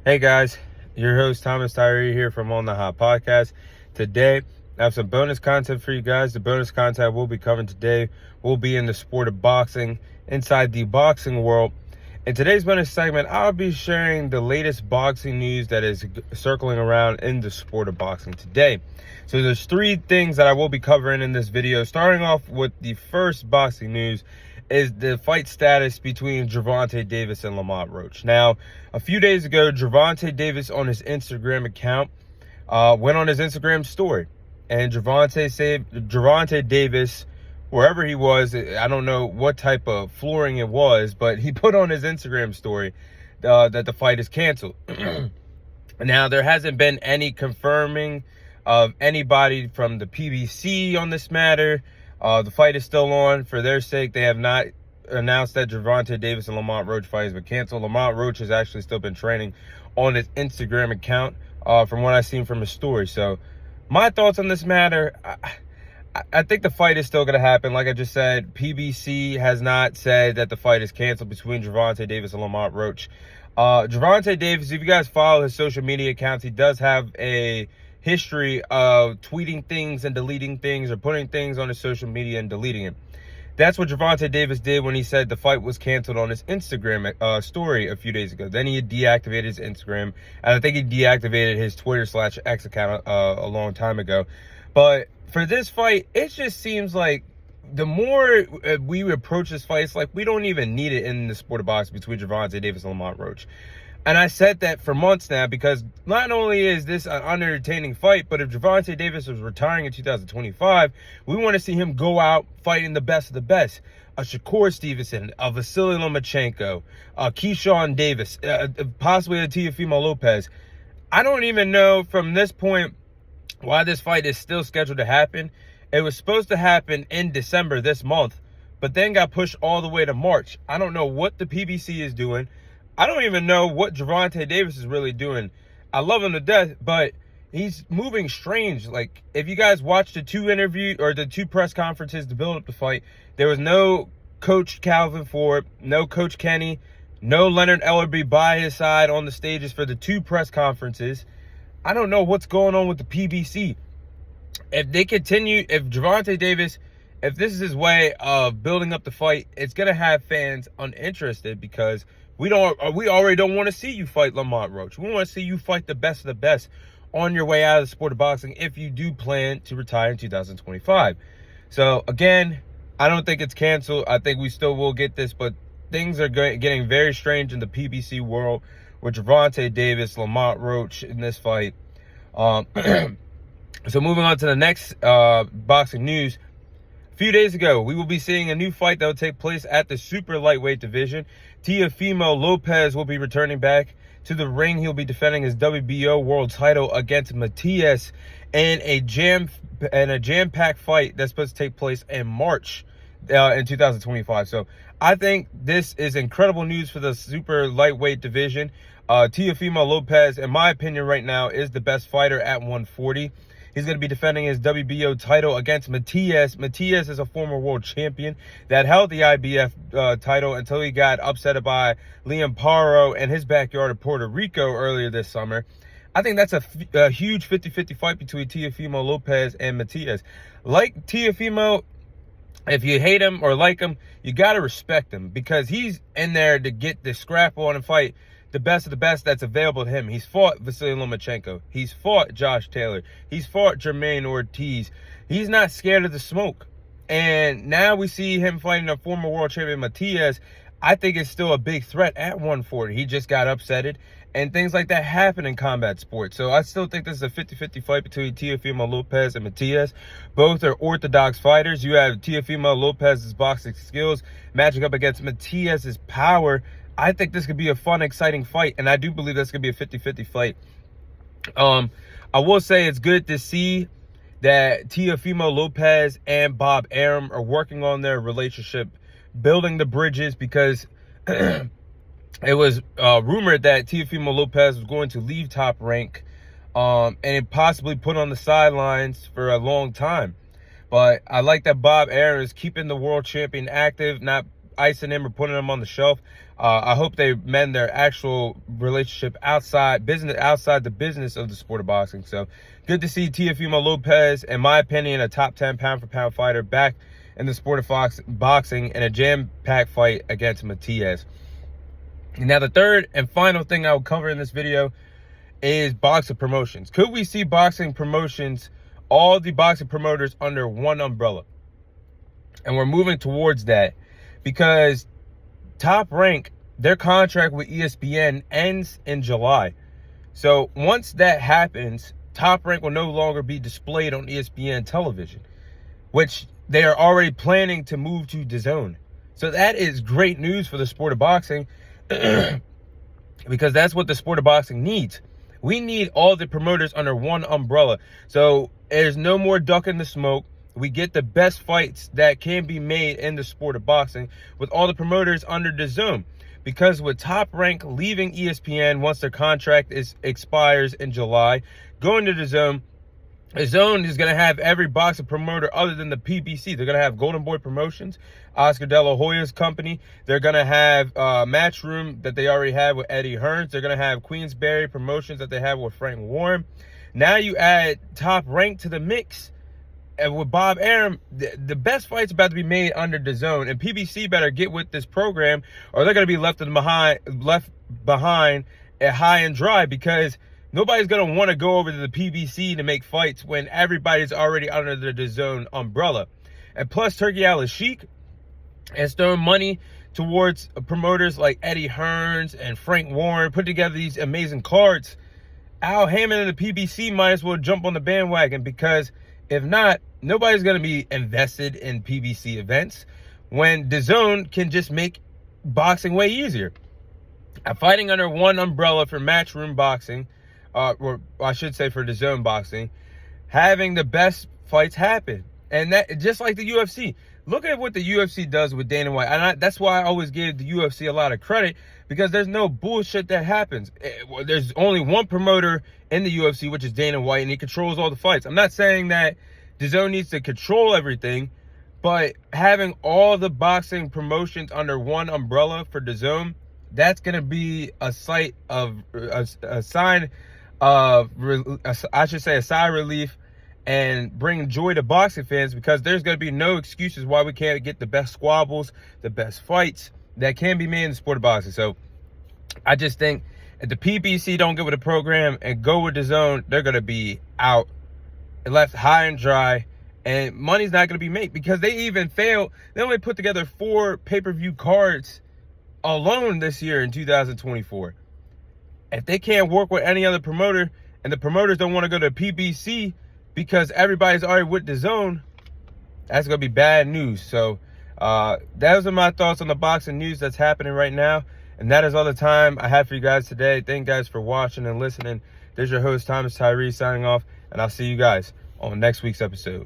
Hey guys, your host Thomas Tyree here from On the Hot Podcast. Today, I have some bonus content for you guys. The bonus content we'll be covering today will be in the sport of boxing, inside the boxing world. In today's bonus segment, I'll be sharing the latest boxing news that is circling around in the sport of boxing today. So there's three things that I will be covering in this video. Starting off with the first boxing news is the fight status between Gervonta Davis and Lamont Roach. Now, a few days ago, Gervonta Davis on his Instagram account went on his Instagram story. And Gervonta Davis, wherever he was, I don't know what type of flooring it was, but he put on his Instagram story that the fight is canceled. Now, there hasn't been any confirming of anybody from the PBC on this matter. The fight is still on. For their sake, they have not announced that Gervonta Davis and Lamont Roach fight has been canceled. Lamont Roach has actually still been training on his Instagram account from what I've seen from his story. So my thoughts on this matter, I think the fight is still going to happen. Like I just said, PBC has not said that the fight is canceled between Gervonta Davis and Lamont Roach. Gervonta Davis, if you guys follow his social media accounts, he does have a history of tweeting things and deleting things, or putting things on his social media and deleting it. That's what Gervonta Davis did when he said the fight was canceled on his Instagram story a few days ago. Then he deactivated his Instagram, and I think he deactivated his Twitter/X account a long time ago. But for this fight, it just seems like the more we approach this fight, it's like we don't even need it in the sport of boxing between Gervonta Davis and Lamont Roach. And I said that for months now, because not only is this an unentertaining fight, but if Gervonta Davis was retiring in 2025, we want to see him go out fighting the best of the best. A Shakur Stevenson, a Vasily Lomachenko, a Keyshawn Davis, possibly a Teofimo Lopez. I don't even know from this point why this fight is still scheduled to happen. It was supposed to happen in December this month, but then got pushed all the way to March. I don't know what the PBC is doing. I don't even know what Gervonta Davis is really doing. I love him to death, but he's moving strange. Like, if you guys watched the two press conferences to build up the fight, there was no Coach Calvin Ford, no Coach Kenny, no Leonard Ellerbe by his side on the stages for the two press conferences. I don't know what's going on with the PBC. If they continue, if Gervonta Davis, if this is his way of building up the fight, it's going to have fans uninterested, because we already don't want to see you fight Lamont Roach. We want to see you fight the best of the best on your way out of the sport of boxing if you do plan to retire in 2025. So, again, I don't think it's canceled. I think we still will get this, but things are getting very strange in the PBC world with Gervonta Davis, Lamont Roach in this fight. So, moving on to the next boxing news. A few days ago, we will be seeing a new fight that will take place at the super lightweight division. Teofimo Lopez will be returning back to the ring. He'll be defending his WBO world title against Matias in a jam-packed fight that's supposed to take place in March in 2025. So I think this is incredible news for the super lightweight division. Teofimo Lopez, in my opinion right now, is the best fighter at 140. He's going to be defending his WBO title against Matias. Matias is a former world champion that held the IBF title until he got upset by Liam Paro in his backyard of Puerto Rico earlier this summer. I think that's a huge 50-50 fight between Teofimo Lopez and Matias. Like Teofimo, if you hate him or like him, you got to respect him, because he's in there to get the scrap on and fight the best of the best that's available to him. He's fought Vasily Lomachenko. He's fought Josh Taylor. He's fought Jermaine Ortiz. He's not scared of the smoke. And now we see him fighting a former world champion, Matias. I think it's still a big threat at 140. He just got upsetted, and things like that happen in combat sports. So I still think this is a 50-50 fight between Teofimo Lopez and Matias. Both are orthodox fighters. You have Teofimo Lopez's boxing skills matching up against Matias's power. I think this could be a fun, exciting fight, and I do believe that's going to be a 50-50 fight. I will say it's good to see that Teofimo Lopez and Bob Arum are working on their relationship, building the bridges, because it was rumored that Teofimo Lopez was going to leave Top Rank and it possibly put on the sidelines for a long time. But I like that Bob Arum is keeping the world champion active. icing him or putting him on the shelf. I hope they mend their actual relationship outside the business of the sport of boxing. So good to see Teofimo Lopez, in my opinion, a top 10 pound-for-pound fighter, back in the sport of boxing in a jam-packed fight against Matias. Now, the third and final thing I will cover in this video is boxing promotions. Could we see boxing promotions, all the boxing promoters under one umbrella? And we're moving towards that because Top Rank, their contract with ESPN ends in July. So once that happens, Top Rank will no longer be displayed on ESPN television, which they are already planning to move to DAZN. So that is great news for the sport of boxing because that's what the sport of boxing needs. We need all the promoters under one umbrella. So there's no more ducking the smoke. We get the best fights that can be made in the sport of boxing with all the promoters under DAZN. Because with Top Rank leaving ESPN once their contract expires in July, going to DAZN, DAZN is going to have every boxing promoter other than the PBC. They're going to have Golden Boy Promotions, Oscar De La Hoya's company. They're going to have Matchroom that they already have with Eddie Hearns. They're going to have Queensberry Promotions that they have with Frank Warren. Now you add Top Rank to the mix. And with Bob Arum, the best fights about to be made under DAZN. And PBC better get with this program or they're going to be left behind at high and dry, because nobody's going to want to go over to the PBC to make fights when everybody's already under the DAZN umbrella. And plus, Turki Al-Sheikh has thrown money towards promoters like Eddie Hearns and Frank Warren, put together these amazing cards. Al Hammond and the PBC might as well jump on the bandwagon, because if not, nobody's going to be invested in PBC events when DAZN can just make boxing way easier. Fighting under one umbrella for Matchroom Boxing, or I should say for DAZN Boxing, having the best fights happen. And that, just like the UFC. Look at what the UFC does with Dana White. And that's why I always give the UFC a lot of credit, because there's no bullshit that happens. There's only one promoter in the UFC, which is Dana White, and he controls all the fights. I'm not saying that DAZN needs to control everything, but having all the boxing promotions under one umbrella for DAZN, that's going to be a sign of a sigh of relief, and bring joy to boxing fans, because there's going to be no excuses why we can't get the best squabbles, the best fights that can be made in the sport of boxing. So I just think if the PBC don't get with the program and go with DAZN, they're going to be out, left high and dry, and money's not going to be made, because they even failed. They only put together 4 pay-per-view cards alone this year in 2024. If they can't work with any other promoter, and the promoters don't want to go to PBC because everybody's already with DAZN, that's going to be bad news. So those are my thoughts on the boxing news that's happening right now. And that is all the time I have for you guys today. Thank you guys for watching and listening. There's your host, Thomas Tyree, signing off. And I'll see you guys on next week's episode.